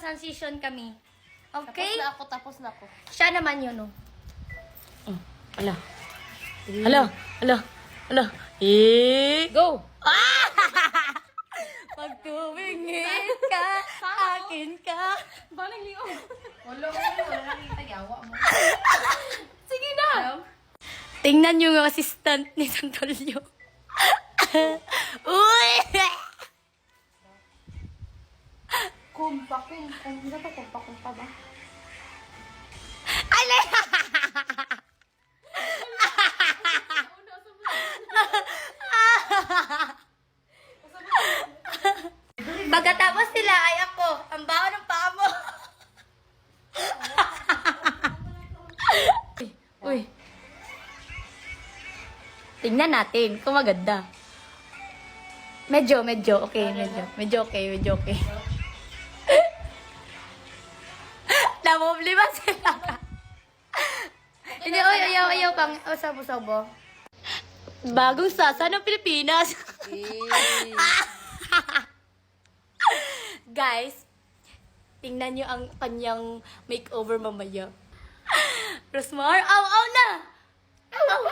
magta-transition kami. Okay? Tapos na ako. Siya naman yun, oh. Ala. Ala. Go! Pag tumingin ka, akin ka. Balang liyo. Wala nakita yawa mo. Sige na! Tingnan yung assistant ni Santolyo. Uy! Kumpa ba? Ale! Pagkatapos sila ay ako, ang baho ng paa mo. Uy. Tingnan natin kung maganda. Medyo okay, medyo okay. Namumliman sila. Hindi, ayaw pang usabo. Bagong sasa ng Pilipinas. Guys, tingnan nyo ang kanyang makeover mamaya. Rosmar, aw na! Aw!